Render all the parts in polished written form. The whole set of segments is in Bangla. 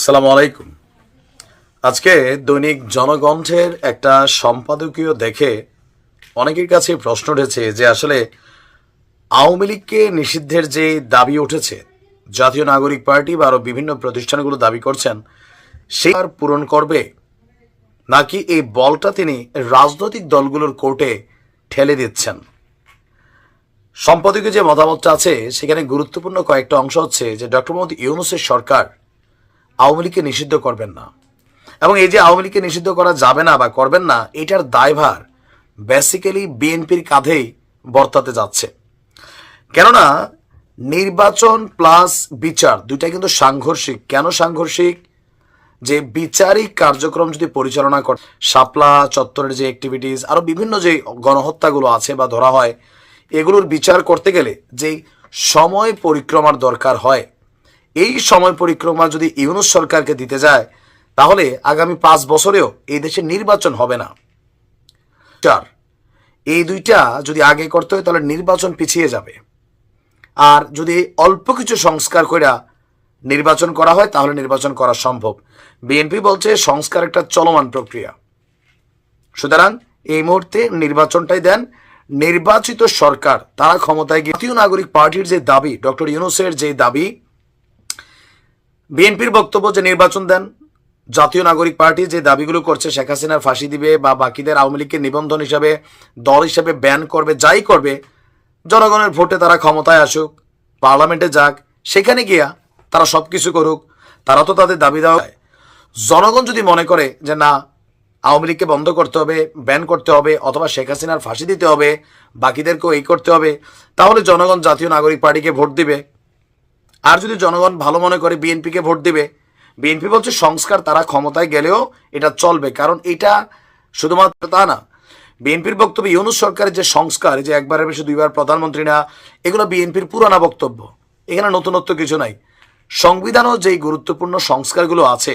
আসসালামু আলাইকুম। আজকে দৈনিক জনকণ্ঠের একটা সম্পাদকীয় দেখে অনেকের কাছে প্রশ্ন উঠেছে যে আসলে আওয়ামী লীগকে নিষিদ্ধের যে দাবি উঠেছে, জাতীয় নাগরিক পার্টি বা আরও বিভিন্ন প্রতিষ্ঠানগুলো দাবি করছেন, সে আর পূরণ করবে নাকি এই বলটা তিনি রাজনৈতিক দলগুলোর কোর্টে ঠেলে দিচ্ছেন। সম্পাদকীয় যে মতামতটা আছে সেখানে গুরুত্বপূর্ণ কয়েকটা অংশ হচ্ছে যে ডক্টর মোহাম্মদ ইউনূসের সরকার আওয়ামী লীগকে নিষিদ্ধ করবেন না, এবং এই যে আওয়ামী লীগকে নিষিদ্ধ করা যাবে না বা করবেন না, এটার দায়ভার বেসিক্যালি বিএনপির কাঁধেই বর্তাতে যাচ্ছে। কেননা নির্বাচন প্লাস বিচার দুইটা কিন্তু সাংঘর্ষিক। কেন সাংঘর্ষিক? যে বিচারিক কার্যক্রম যদি পরিচালনা করে, শাপলা চত্বরের যে অ্যাক্টিভিটিস, আরও বিভিন্ন যে গণহত্যাগুলো আছে বা ধরা হয়, এগুলোর বিচার করতে গেলে যেই সময় পরিক্রমার দরকার হয়, এই সময় পরিক্রমা যদি ইউনূস সরকারকে দিতে যায় তাহলে আগামী 5 বছরেও এই দেশে নির্বাচন হবে না। এই দুইটা যদি আগে করতে হয় তাহলে নির্বাচন পিছিয়ে যাবে। আর যদি অল্প কিছু সংস্কার করে নির্বাচন করা হয় তাহলে নির্বাচন করা সম্ভব। বিএনপি বলছে সংস্কার একটা চলমান প্রক্রিয়া, সুতরাং এই মুহূর্তে নির্বাচনটাই দেন। নির্বাচিত সরকার তারা ক্ষমতায় গিয়ে জাতীয় নাগরিক পার্টির যে দাবি, ডক্টর ইউনূসের যে দাবি, বিএনপির বক্তব্য যে নির্বাচন দেন। জাতীয় নাগরিক পার্টি যে দাবিগুলো করছে, শেখ হাসিনার ফাঁসি দিবে বা বাকিদের আওয়ামী লীগকে নিবন্ধন হিসাবে দল হিসাবে ব্যান করবে, যাই করবে, জনগণের ভোটে তারা ক্ষমতায় আসুক, পার্লামেন্টে যাক, সেখানে গিয়া তারা সব কিছু করুক, তারা তো তাদের দাবি দেওয়া। জনগণ যদি মনে করে যে না, আওয়ামী লীগকে বন্ধ করতে হবে, ব্যান করতে হবে, অথবা শেখ হাসিনার ফাঁসি দিতে হবে, বাকিদেরকেও এই করতে হবে, তাহলে জনগণ জাতীয় নাগরিক পার্টিকে ভোট দিবে। আর যদি জনগণ ভালো মনে করে বিএনপিকে ভোট দিবে। বিএনপি বলছে সংস্কার তারা ক্ষমতায় গেলেও এটা চলবে, কারণ এটা শুধুমাত্র তা না। বিএনপির বক্তব্য ইউনূস সরকারের যে সংস্কার, যে একবারের বেশি 2 বার প্রধানমন্ত্রী না, এগুলো বিএনপির পুরানা বক্তব্য, এখানে নতুনত্ব কিছু নাই। সংবিধানও যেই গুরুত্বপূর্ণ সংস্কারগুলো আছে,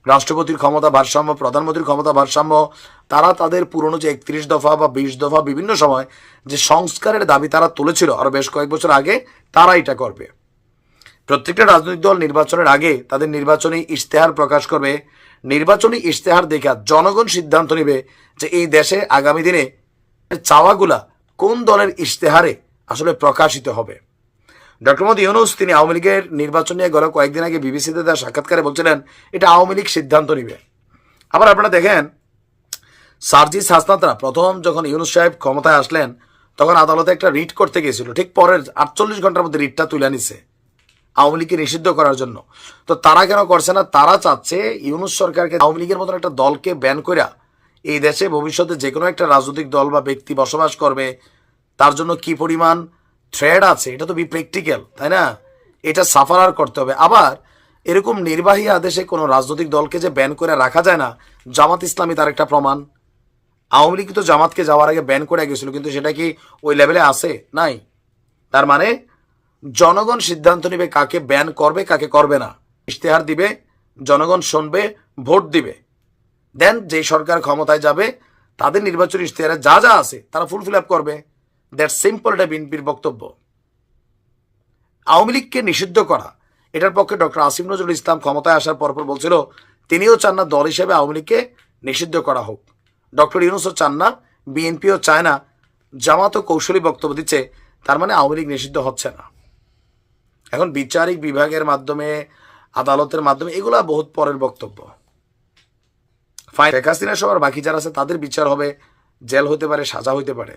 রাষ্ট্রপতির ক্ষমতা ভারসাম্য, প্রধানমন্ত্রীর ক্ষমতা ভারসাম্য, তারা তাদের পুরনো যে 31 দফা বা 20 দফা বিভিন্ন সময় যে সংস্কারের দাবি তারা তুলেছিল আরো বেশ কয়েক বছর আগে, তারা এটা করবে। প্রত্যেকটা রাজনৈতিক দল নির্বাচনের আগে তাদের নির্বাচনী ইশতেহার প্রকাশ করবে। নির্বাচনী ইশতেহার দেখে জনগণ সিদ্ধান্ত নেবে যে এই দেশে আগামী দিনে চাওয়াগুলা কোন দলের ইশতেহারে আসলে প্রকাশিত হবে। ডক্টর মোহাম্মদ ইউনূস তিনি আওয়ামী লীগের নির্বাচন নিয়ে গত কয়েকদিন আগে বিবিসিতে দেওয়া সাক্ষাৎকারে বলছিলেন এটা আওয়ামী লীগ সিদ্ধান্ত নেবে। আবার আপনারা দেখেন, সার্জিস হাসনাতরা প্রথম যখন ইউনূস সাহেব ক্ষমতায় আসলেন তখন আদালতে একটা রিট করতে গিয়েছিল, ঠিক পরের 48 ঘন্টার মধ্যে রিটটা তুলে নিছে আওয়ামী লীগকে নিষিদ্ধ করার জন্য। তো তারা কেন করছে না? তারা চাচ্ছে ইউনূস সরকারকে, আওয়ামী লীগের মতন একটা দলকে ব্যান করে এই দেশে ভবিষ্যতে যে কোনো একটা রাজনৈতিক দল বা ব্যক্তি বসবাস করবে, তার জন্য কি পরিমাণ থ্রেড আছে এটা তো বি প্র্যাকটিক্যাল, তাই না? এটা সাফার করতে হবে। আবার এরকম নির্বাহী আদেশে কোনো রাজনৈতিক দলকে যে ব্যান করে রাখা যায় না, জামাত ইসলামী তার একটা প্রমাণ। আওয়ামী লীগ তো জামাতকে যাওয়ার আগে ব্যান করে গেছিল, কিন্তু সেটা কি ওই লেভেলে আছে? নাই। তার মানে জনগণ সিদ্ধান্ত নেবে কাকে ব্যান করবে কাকে করবে না, ইশতেহার দিবে, জনগণ শুনবে, ভোট দিবে, দেন যে সরকার ক্ষমতায় যাবে তাদের নির্বাচনী ইশতেহারে যা যা আছে তারা ফুলফিল আপ করবে। That simple. এটা বিএনপির বক্তব্য। আওয়ামী লীগকে নিষিদ্ধ করা, এটার পক্ষে ডক্টর আসিফ নজরুল ইসলাম ক্ষমতায় আসার পরপর বলছিল তিনিও চান না দল হিসেবে আওয়ামী লীগকে নিষিদ্ধ করা হোক। ডক্টর ইউনূসও চান না, বিএনপিও চায় না, জামাতও কৌশলী বক্তব্য দিচ্ছে, তার মানে আওয়ামী লীগ নিষিদ্ধ হচ্ছে না। এখন বিচারিক বিভাগের মাধ্যমে, আদালতের মাধ্যমে, এগুলা বহুত পরের বক্তব্য। ফাইন, শেখ হাসিনা সহ বাকি যারা আছে তাদের বিচার হবে, জেল হতে পারে, সাজা হইতে পারে।